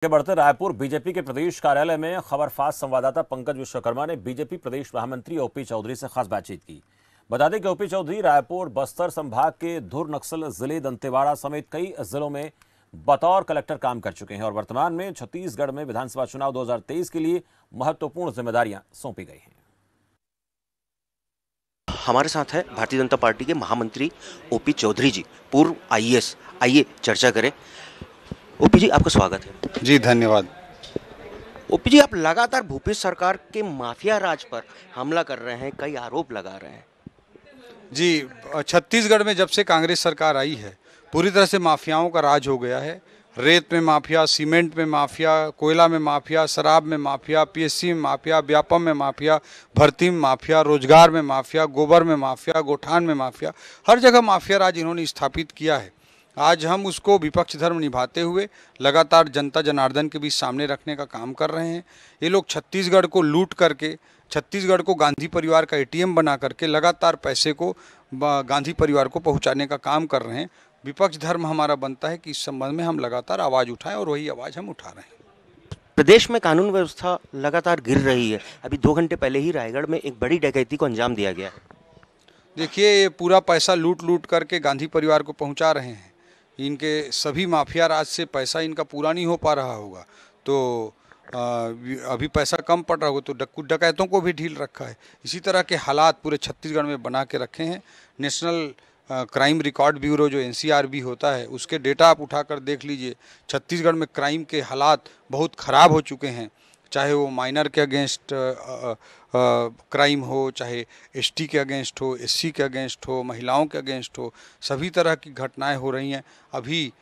आगे बढ़ते रायपुर बीजेपी के प्रदेश कार्यालय में खबरफास्ट संवाददाता पंकज विश्वकर्मा ने बीजेपी प्रदेश महामंत्री ओपी चौधरी से खास बातचीत की। बता दें कि ओपी चौधरी रायपुर बस्तर संभाग के धुर नक्सल जिले दंतेवाड़ा समेत कई जिलों में बतौर कलेक्टर काम कर चुके हैं और वर्तमान में छत्तीसगढ़ में विधानसभा चुनाव 2023 के लिए महत्वपूर्ण जिम्मेदारियां सौंपी गई हैं। हमारे साथ है भारतीय जनता पार्टी के महामंत्री ओपी चौधरी जी, पूर्व आईएएस। आइए चर्चा करें। ओपी जी, आपका स्वागत है। जी धन्यवाद। ओपी जी, आप लगातार भूपेश सरकार के माफिया राज पर हमला कर रहे हैं, कई आरोप लगा रहे हैं। जी, छत्तीसगढ़ में जब से कांग्रेस सरकार आई है पूरी तरह से माफियाओं का राज हो गया है। रेत में माफिया, सीमेंट में माफिया, कोयला में माफिया, शराब में माफिया, पीएससी में माफिया, व्यापम में माफिया, भर्ती में माफिया, रोजगार में माफिया, गोबर में माफिया, गोठान में माफिया, हर जगह माफिया राज इन्होंने स्थापित किया है। आज हम उसको विपक्ष धर्म निभाते हुए लगातार जनता जनार्दन के बीच सामने रखने का काम कर रहे हैं। ये लोग छत्तीसगढ़ को लूट करके, छत्तीसगढ़ को गांधी परिवार का एटीएम बना करके लगातार पैसे को गांधी परिवार को पहुंचाने का काम कर रहे हैं। विपक्ष धर्म हमारा बनता है कि इस संबंध में हम लगातार आवाज़ उठाएं और वही आवाज़ हम उठा रहे हैं। प्रदेश में कानून व्यवस्था लगातार गिर रही है। अभी 2 घंटे पहले ही रायगढ़ में एक बड़ी डकैती को अंजाम दिया गया है। देखिए, ये पूरा पैसा लूट लूट करके गांधी परिवार को पहुंचा रहे हैं। इनके सभी माफिया राज से पैसा इनका पूरा नहीं हो पा रहा होगा, तो अभी पैसा कम पड़ रहा होगा, तो कुछ डकैतों को भी ढील रखा है। इसी तरह के हालात पूरे छत्तीसगढ़ में बना के रखे हैं। नेशनल क्राइम रिकॉर्ड ब्यूरो जो एनसीआरबी होता है, उसके डेटा आप उठाकर देख लीजिए। छत्तीसगढ़ में क्राइम के हालात बहुत ख़राब हो चुके हैं, चाहे वो माइनर के अगेंस्ट क्राइम हो, चाहे एसटी के अगेंस्ट हो, एससी के अगेंस्ट हो, महिलाओं के अगेंस्ट हो, सभी तरह की घटनाएं हो रही हैं। अभी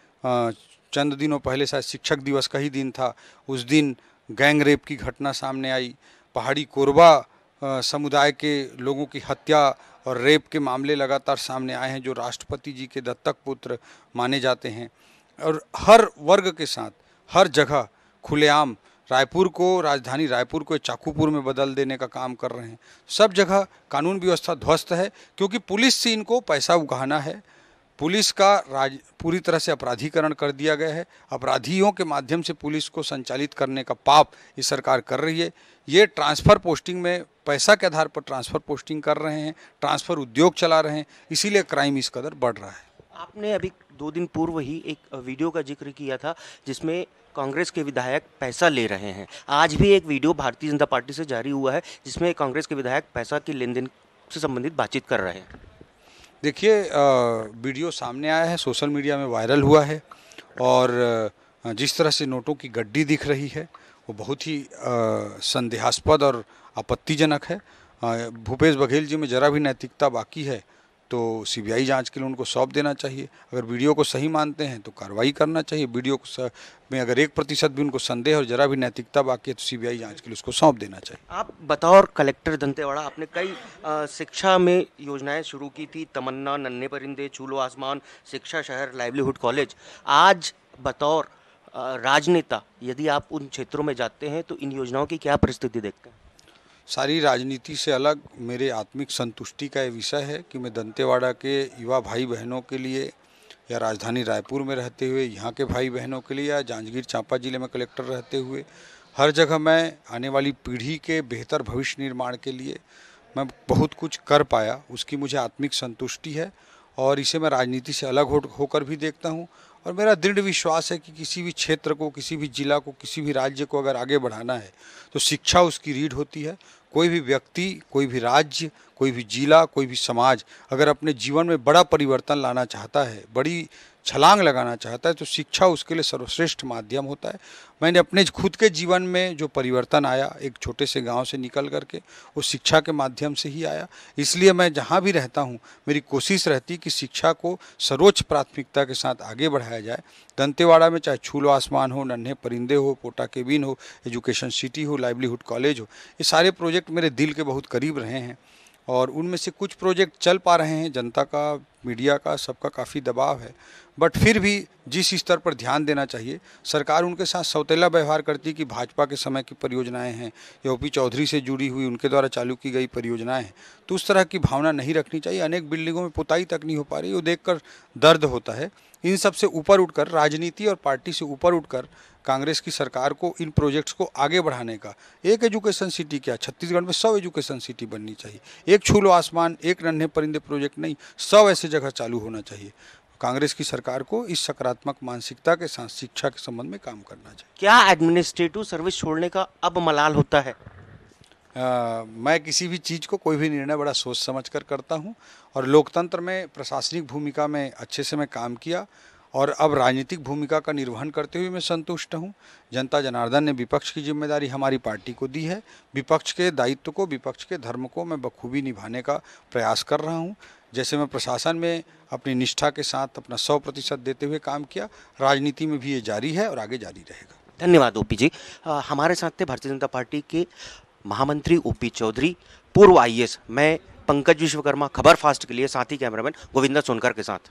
चंद दिनों पहले शायद शिक्षक दिवस का ही दिन था, उस दिन गैंग रेप की घटना सामने आई। पहाड़ी कोरबा समुदाय के लोगों की हत्या और रेप के मामले लगातार सामने आए हैं, जो राष्ट्रपति जी के दत्तक पुत्र माने जाते हैं। और हर वर्ग के साथ हर जगह खुलेआम रायपुर को, राजधानी रायपुर को चाकूपुर में बदल देने का काम कर रहे हैं। सब जगह कानून व्यवस्था ध्वस्त है, क्योंकि पुलिस से इनको पैसा उगाना है। पुलिस का पूरी तरह से अपराधीकरण कर दिया गया है। अपराधियों के माध्यम से पुलिस को संचालित करने का पाप ये सरकार कर रही है। ये ट्रांसफ़र पोस्टिंग में पैसा के आधार पर ट्रांसफ़र पोस्टिंग कर रहे हैं, ट्रांसफ़र उद्योग चला रहे हैं, इसीलिए क्राइम इस कदर बढ़ रहा है। आपने अभी 2 दिन पूर्व ही एक वीडियो का जिक्र किया था जिसमें कांग्रेस के विधायक पैसा ले रहे हैं। आज भी एक वीडियो भारतीय जनता पार्टी से जारी हुआ है जिसमें कांग्रेस के विधायक पैसा की लेन देन से संबंधित बातचीत कर रहे हैं। देखिए, वीडियो सामने आया है, सोशल मीडिया में वायरल हुआ है, और जिस तरह से नोटों की गड्डी दिख रही है वो बहुत ही संदेहास्पद और आपत्तिजनक है। भूपेश बघेल जी में जरा भी नैतिकता बाकी है तो सीबीआई जांच के लिए उनको सौंप देना चाहिए। अगर वीडियो को सही मानते हैं तो कार्रवाई करना चाहिए। वीडियो में अगर 1% भी उनको संदेह और जरा भी नैतिकता बाकी है तो सीबीआई जांच के लिए उसको सौंप देना चाहिए। आप बतौर कलेक्टर दंतेवाड़ा आपने कई शिक्षा में योजनाएं शुरू की थी, तमन्ना, नन्हे परिंदे, छूलो आसमान, शिक्षा शहर, लाइवलीहुड कॉलेज। आज बतौर राजनेता यदि आप उन क्षेत्रों में जाते हैं तो इन योजनाओं की क्या परिस्थिति देखते हैं? सारी राजनीति से अलग मेरे आत्मिक संतुष्टि का ये विषय है कि मैं दंतेवाड़ा के युवा भाई बहनों के लिए, या राजधानी रायपुर में रहते हुए यहाँ के भाई बहनों के लिए, या जांजगीर चांपा जिले में कलेक्टर रहते हुए, हर जगह मैं आने वाली पीढ़ी के बेहतर भविष्य निर्माण के लिए मैं बहुत कुछ कर पाया, उसकी मुझे आत्मिक संतुष्टि है। और इसे मैं राजनीति से अलग होकर भी देखता हूँ। और मेरा दृढ़ विश्वास है कि किसी भी क्षेत्र को, किसी भी जिला को, किसी भी राज्य को अगर आगे बढ़ाना है तो शिक्षा उसकी रीढ़ होती है। कोई भी व्यक्ति, कोई भी राज्य, कोई भी जिला, कोई भी समाज अगर अपने जीवन में बड़ा परिवर्तन लाना चाहता है, बड़ी छलांग लगाना चाहता है, तो शिक्षा उसके लिए सर्वश्रेष्ठ माध्यम होता है। मैंने अपने खुद के जीवन में जो परिवर्तन आया, एक छोटे से गांव से निकल करके, वो शिक्षा के माध्यम से ही आया। इसलिए मैं जहां भी रहता हूं मेरी कोशिश रहती है कि शिक्षा को सर्वोच्च प्राथमिकता के साथ आगे बढ़ाया जाए। दंतेवाड़ा में चाहे छूलो आसमान हो, नन्हे परिंदे हो, पोटा केबिन हो, एजुकेशन सिटी हो, लाइवलीहुड कॉलेज हो, ये सारे प्रोजेक्ट मेरे दिल के बहुत करीब रहे हैं। और उनमें से कुछ प्रोजेक्ट चल पा रहे हैं। जनता का, मीडिया का, सबका काफ़ी दबाव है, बट फिर भी जिस स्तर पर ध्यान देना चाहिए, सरकार उनके साथ सौतेला व्यवहार करती है कि भाजपा के समय की परियोजनाएं हैं या ओपी चौधरी से जुड़ी हुई उनके द्वारा चालू की गई परियोजनाएं हैं, तो उस तरह की भावना नहीं रखनी चाहिए। अनेक बिल्डिंगों में पुताई तक नहीं हो पा रही, वो देखकर दर्द होता है। इन सब से ऊपर उठकर, राजनीति और पार्टी से ऊपर उठकर कांग्रेस की सरकार को इन प्रोजेक्ट्स को आगे बढ़ाने का। एक एजुकेशन सिटी क्या, छत्तीसगढ़ में 100 एजुकेशन सिटी बननी चाहिए। एक छू लो आसमान, एक नन्हे परिंदे प्रोजेक्ट नहीं, 100 ऐसे जगह चालू होना चाहिए। कांग्रेस की सरकार को इस सकारात्मक मानसिकता के साथ शिक्षा के संबंध में काम करना चाहिए। क्या एडमिनिस्ट्रेटिव सर्विस छोड़ने का अब मलाल होता है? मैं किसी भी चीज़ को, कोई भी निर्णय बड़ा सोच समझ कर करता हूँ और लोकतंत्र में प्रशासनिक भूमिका में अच्छे से मैं काम किया और अब राजनीतिक भूमिका का निर्वहन करते हुए मैं संतुष्ट हूँ। जनता जनार्दन ने विपक्ष की जिम्मेदारी हमारी पार्टी को दी है। विपक्ष के दायित्व को, विपक्ष के धर्म को मैं बखूबी निभाने का प्रयास कर रहा हूँ। जैसे मैं प्रशासन में अपनी निष्ठा के साथ अपना 100% देते हुए काम किया, राजनीति में भी ये जारी है और आगे जारी रहेगा। धन्यवाद ओपी जी। हमारे साथ थे भारतीय जनता पार्टी के महामंत्री ओपी चौधरी, पूर्व आईएएस। मैं पंकज विश्वकर्मा, खबर फास्ट के लिए साथी कैमरामैन गोविंदा सोनकर के साथ।